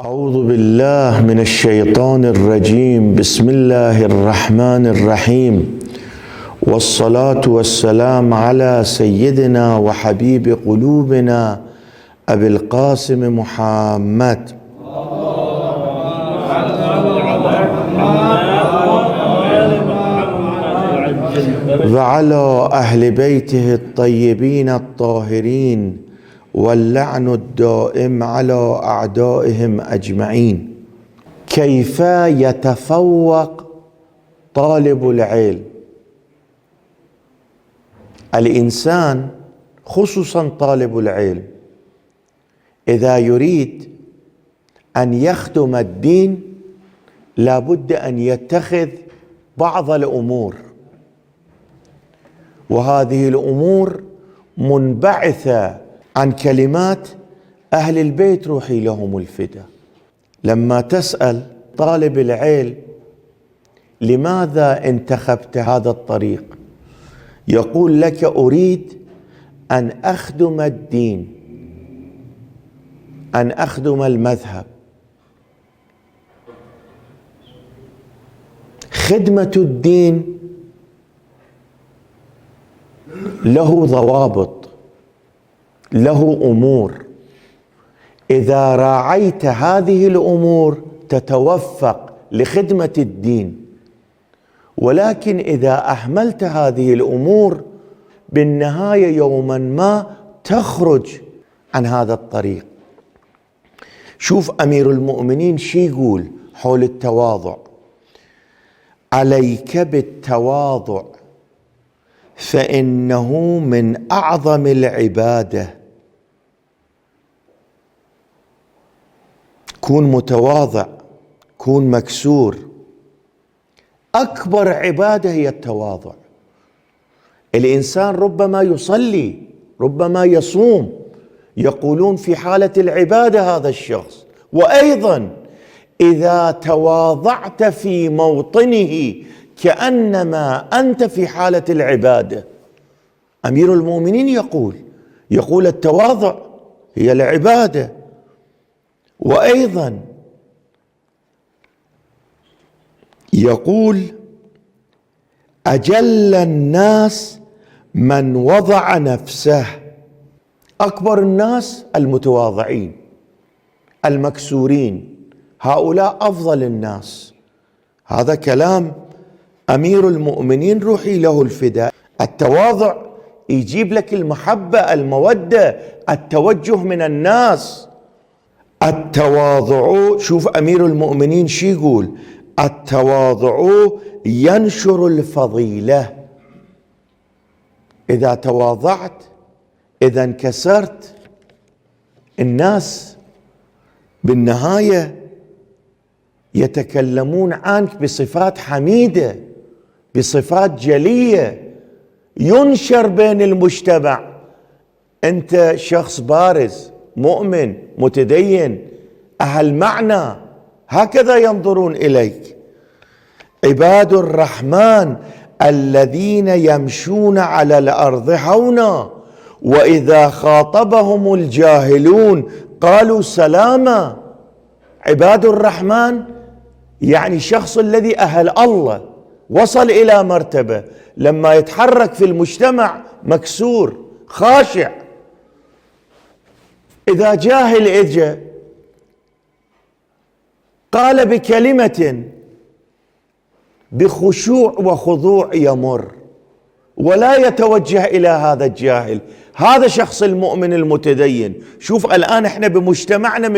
أعوذ بالله من الشيطان الرجيم. بسم الله الرحمن الرحيم، والصلاة والسلام على سيدنا وحبيب قلوبنا أبي القاسم محمد وعلى أهل بيته الطيبين الطاهرين، واللعن الدائم على أعدائهم أجمعين. كيف يتفوق طالب العلم؟ الإنسان خصوصا طالب العلم إذا يريد أن يخدم الدين لابد أن يتخذ بعض الأمور، وهذه الأمور منبعثة عن كلمات أهل البيت روحي لهم الفدا. لما تسأل طالب العلم لماذا انتخبت هذا الطريق، يقول لك أريد أن أخدم الدين، أن أخدم المذهب. خدمة الدين له ضوابط، له أمور، إذا راعيت هذه الأمور تتوفق لخدمة الدين، ولكن إذا أهملت هذه الأمور بالنهاية يوما ما تخرج عن هذا الطريق. شوف أمير المؤمنين شي يقول حول التواضع: عليك بالتواضع فإنه من أعظم العبادة. كون متواضع، كون مكسور. أكبر عبادة هي التواضع. الإنسان ربما يصلي، ربما يصوم، يقولون في حالة العبادة هذا الشخص، وأيضا إذا تواضعت في موطنه كأنما أنت في حالة العبادة. أمير المؤمنين يقول التواضع هي العبادة. وأيضا يقول: أجل الناس من وضع نفسه. أكبر الناس المتواضعين المكسورين، هؤلاء أفضل الناس. هذا كلام أمير المؤمنين روحي له الفداء. التواضع يجيب لك المحبة، المودة، التوجه من الناس. التواضع، شوف أمير المؤمنين شو يقول: التواضع ينشر الفضيلة. إذا تواضعت، إذا انكسرت، الناس بالنهاية يتكلمون عنك بصفات حميدة، بصفات جلية، ينشر بين المجتمع. أنت شخص بارز، مؤمن، متدين، أهل معنى، هكذا ينظرون إليك. عباد الرحمن الذين يمشون على الأرض هونا وإذا خاطبهم الجاهلون قالوا سلاما. عباد الرحمن يعني شخص الذي أهل الله، وصل إلى مرتبة لما يتحرك في المجتمع مكسور خاشع. إذا جاهل إجا قال بكلمة بخشوع وخضوع يمر، ولا يتوجه إلى هذا الجاهل. هذا شخص المؤمن المتدين. شوف الآن احنا بمجتمعنا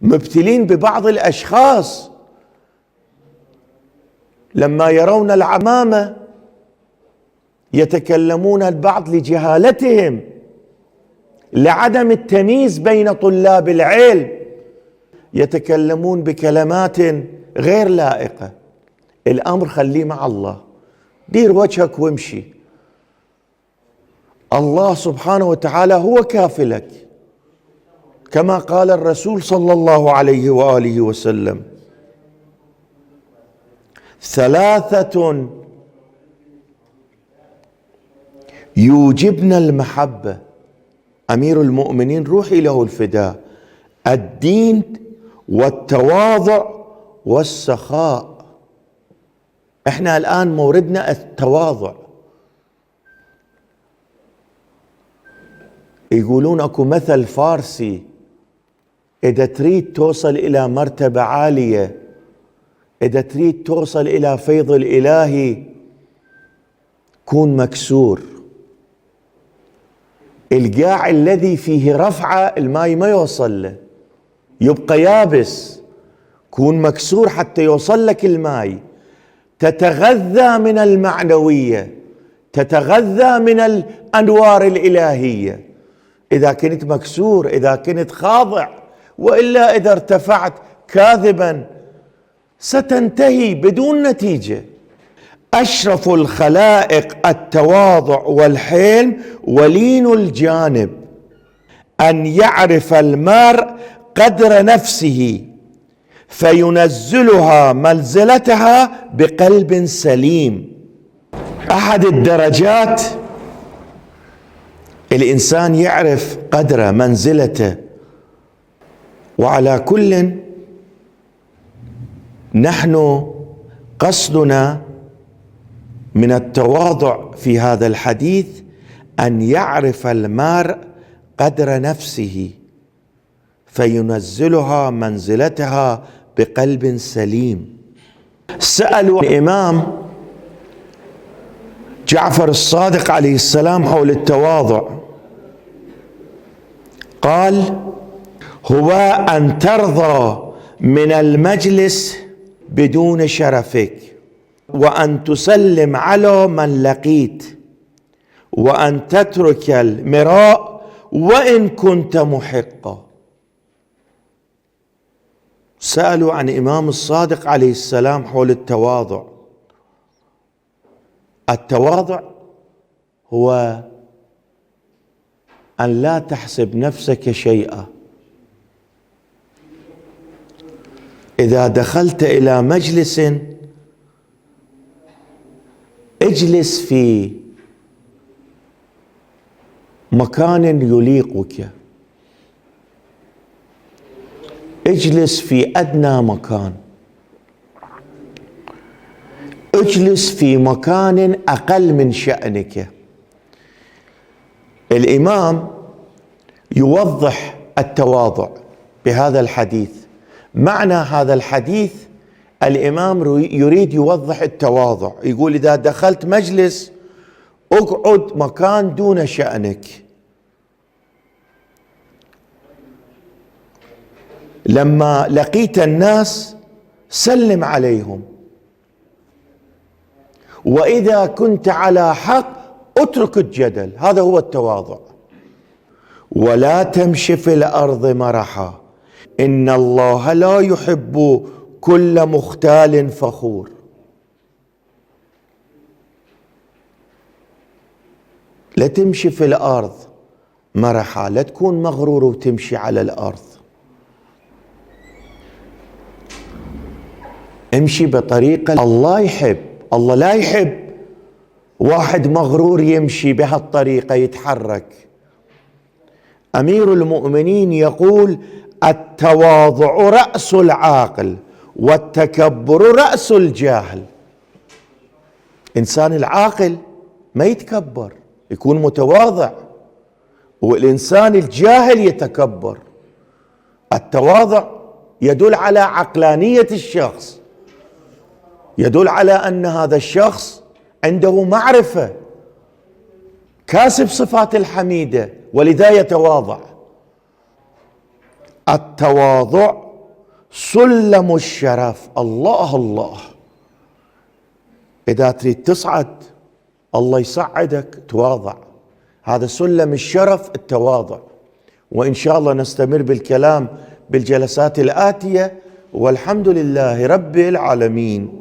مبتلين ببعض الأشخاص لما يرون العمامة يتكلمون البعض لجهالتهم، لعدم التمييز بين طلاب العلم، يتكلمون بكلمات غير لائقة. الأمر خليه مع الله، دير وجهك وامشي. الله سبحانه وتعالى هو كافلك، كما قال الرسول صلى الله عليه وآله وسلم: ثلاثة يوجبن المحبة. أمير المؤمنين روحي له الفداء: الدين والتواضع والسخاء. احنا الآن موردنا التواضع. يقولون اكو مثل فارسي: اذا تريد توصل الى مرتبة عالية، اذا تريد توصل الى فيض الالهي، كون مكسور. القاع الذي فيه رفعة الماء ما يوصل له، يبقى يابس. كون مكسور حتى يوصل لك الماء. تتغذى من المعنوية، تتغذى من الأنوار الإلهية إذا كنت مكسور، إذا كنت خاضع. وإلا إذا ارتفعت كاذبا ستنتهي بدون نتيجة. أشرف الخلائق التواضع والحلم ولين الجانب، أن يعرف المرء قدر نفسه فينزلها منزلتها بقلب سليم. أحد الدرجات الإنسان يعرف قدر منزلته. وعلى كل، نحن قصدنا من التواضع في هذا الحديث أن يعرف المرء قدر نفسه فينزلها منزلتها بقلب سليم. سألوا الإمام جعفر الصادق عليه السلام حول التواضع، قال: هو أن ترضى من المجلس بدون شرفك، وأن تسلم على من لقيت، وأن تترك المراء وإن كنت محقا. سألوا عن إمام الصادق عليه السلام حول التواضع. التواضع هو أن لا تحسب نفسك شيئا. إذا دخلت إلى مجلس اجلس في مكان يليقك، اجلس في أدنى مكان، اجلس في مكان أقل من شأنك. الإمام يوضح التواضع بهذا الحديث. معنى هذا الحديث الإمام يريد يوضح التواضع. يقول: إذا دخلت مجلس اقعد مكان دون شأنك. لما لقيت الناس سلم عليهم، وإذا كنت على حق اترك الجدل. هذا هو التواضع. ولا تمشي في الأرض مرحا، إن الله لا يحب كل مختال فخور. لا تمشي في الأرض مرحا، لا تكون مغرور وتمشي على الأرض. امشي بطريقة الله يحب. الله لا يحب واحد مغرور يمشي بهالطريقة يتحرك. أمير المؤمنين يقول: التواضع رأس العاقل والتكبر رأس الجاهل. إنسان العاقل ما يتكبر، يكون متواضع، والإنسان الجاهل يتكبر. التواضع يدل على عقلانية الشخص، يدل على أن هذا الشخص عنده معرفة، كاسب صفات الحميدة، ولذا يتواضع. التواضع سلم الشرف. الله الله، إذا تريد تصعد الله يصعدك، تواضع. هذا سلم الشرف، التواضع. وإن شاء الله نستمر بالكلام بالجلسات الآتية، والحمد لله رب العالمين.